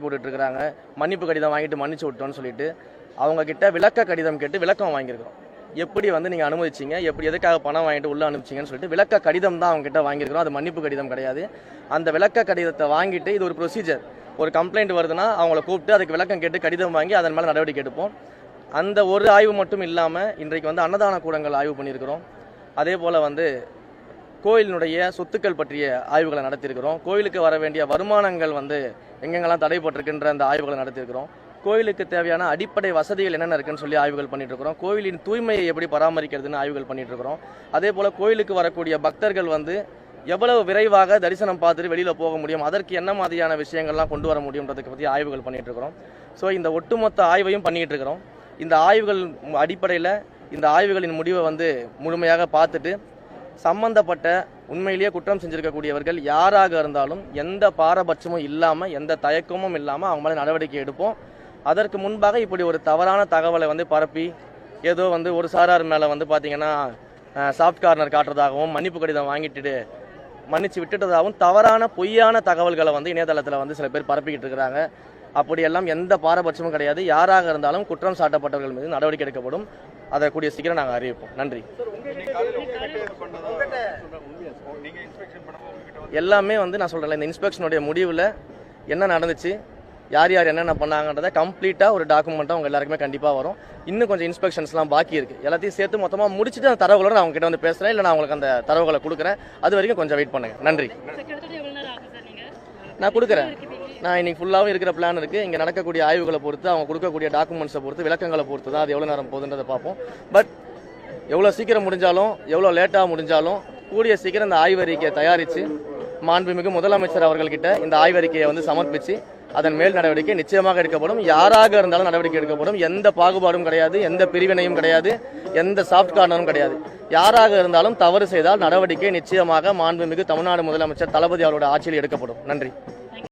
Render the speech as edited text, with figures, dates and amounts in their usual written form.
போட்டுட்டு இருக்காங்க. மன்னிப்பு கடிதம் வாங்கிட்டு மன்னிச்சு விட்டோம்னு சொல்லிட்டு அவங்க கிட்ட விளக்க கடிதம் கேட்டு விளக்கம் வாங்கியிருக்கிறோம். எப்படி நீங்கள் அனுமதிச்சிங்க, எப்படி எதுக்காக பணம் வாங்கிட்டு உள்ளே அனுப்பிச்சிங்கன்னு சொல்லிட்டு விளக்க கடிதம் தான் அவங்க கிட்ட வாங்கியிருக்கிறோம். அது மன்னிப்பு கடிதம் கிடையாது. அந்த விளக்க கடிதத்தை வாங்கிட்டு இது ஒரு ப்ரொசீஜர். ஒரு கம்ப்ளைண்ட் வருதுன்னா அவங்கள கூப்பிட்டு அதுக்கு விளக்கம் கேட்டு கடிதம் வாங்கி அதன் மேலே நடவடிக்கை எடுப்போம். அந்த ஒரு ஆய்வு மட்டும் இல்லாமல் இன்றைக்கு அன்னதான கூடங்கள் ஆய்வு பண்ணியிருக்கிறோம். அதே போல் கோயிலினுடைய சொத்துக்கள் பற்றிய ஆய்வுகளை நடத்தியிருக்கிறோம். கோயிலுக்கு வர வேண்டிய வருமானங்கள் எங்கெங்கெல்லாம் தடைப்பட்டிருக்கின்ற அந்த ஆய்வுகளை நடத்தியிருக்கிறோம். கோயிலுக்கு தேவையான அடிப்படை வசதிகள் என்னென்ன இருக்குன்னு சொல்லி ஆய்வுகள் பண்ணிட்டு இருக்கிறோம். கோயிலின் தூய்மையை எப்படி பராமரிக்கிறதுன்னு ஆய்வுகள் பண்ணிட்டு இருக்கிறோம். அதே போல் கோயிலுக்கு வரக்கூடிய பக்தர்கள் எவ்வளவு விரைவாக தரிசனம் பார்த்துட்டு வெளியில் போக முடியும், அதற்கு என்ன மாதிரியான விஷயங்கள்லாம் கொண்டு வர முடியுன்றதுக்கு பற்றி ஆய்வுகள் பண்ணிட்டு இருக்கிறோம். ஸோ இந்த ஒட்டுமொத்த ஆய்வையும் பண்ணிட்டு இருக்கிறோம். இந்த ஆய்வுகள் அடிப்படையில் இந்த ஆய்வுகளின் முடிவை முழுமையாக பார்த்துட்டு சம்பந்தப்பட்ட உண்மையிலேயே குற்றம் செஞ்சிருக்கக்கூடியவர்கள் யாராக இருந்தாலும் எந்த பாரபட்சமும் இல்லாமல் எந்த தயக்கமும் இல்லாமல் அவங்க மேலே நடவடிக்கை எடுப்போம். அதற்கு முன்பாக இப்படி ஒரு தவறான தகவலை பரப்பி ஏதோ ஒரு சாரார் மேலே பார்த்தீங்கன்னா சாஃப்ட் கார்னர் காட்டுறதாகவும் மன்னிப்பு கடிதம் வாங்கிட்டு மன்னிச்சு விட்டுட்டதாகவும் தவறான பொய்யான தகவல்களை இணையதளத்தில் சில பேர் பரப்பிக்கிட்டு இருக்கிறாங்க. அப்படியெல்லாம் எந்த பாரபட்சமும் கிடையாது. யாராக இருந்தாலும் குற்றம் சாட்டப்பட்டவர்கள் மீது நடவடிக்கை எடுக்கப்படும். அதை கூடிய சீக்கிரம் நாங்கள் அறிவிப்போம். நன்றி. எல்லாமே நான் சொல்கிறேன், இந்த இன்ஸ்பெக்ஷனுடைய முடிவில் என்ன நடந்துச்சு, யார் யார் என்னென்ன பண்ணாங்கன்றதை கம்ப்ளீட்டாக ஒரு டாக்குமெண்ட்டாக அவங்க எல்லாருக்குமே கண்டிப்பாக வரும். இன்னும் கொஞ்சம் இன்ஸ்பெக்ஷன்ஸ்லாம் பாக்கி இருக்குது. எல்லாத்தையும் சேர்த்து மொத்தமாக முடிச்சுட்டு அந்த தரவுகளோட நான் அவங்ககிட்ட பேசுகிறேன், இல்லை நான் அவங்களுக்கு அந்த தரவுகளை கொடுக்குறேன். அது வரைக்கும் கொஞ்சம் வெயிட் பண்ணுங்கள். நன்றி. நான் கொடுக்குறேன். நான் இன்னைக்கு ஃபுல்லாகவும் இருக்கிற பிளான் இருக்குது. இங்கே நடக்கக்கூடிய ஆய்வுகளை பொறுத்து, அவங்க கொடுக்கக்கூடிய டாக்குமெண்ட்ஸை பொறுத்து, விளக்கங்களை பொறுத்து தான் அது எவ்வளோ நேரம் போகுதுன்றதை பார்ப்போம். பட் எவ்வளோ சீக்கிரம் முடிஞ்சாலும் எவ்வளோ லேட்டாக முடிஞ்சாலும் கூடிய சீக்கிரம் இந்த ஆய்வறிக்கையை தயாரித்து மாண்புமிகு முதலமைச்சர் அவர்கள்கிட்ட இந்த ஆய்வறிக்கையை சமர்ப்பித்து அதன் மேல் நடவடிக்கை நிச்சயமாக எடுக்கப்படும். யாராக இருந்தாலும் நடவடிக்கை எடுக்கப்படும். எந்த பாகுபாடும் கிடையாது, எந்த பிரிவினையும் கிடையாது, எந்த சாஃப்ட் கார்னரும் கிடையாது. யாராக இருந்தாலும் தவறு செய்தால் நடவடிக்கை நிச்சயமாக மாண்புமிகு தமிழ்நாடு முதலமைச்சர் தளபதி அவரோட ஆட்சியில் எடுக்கப்படும். நன்றி.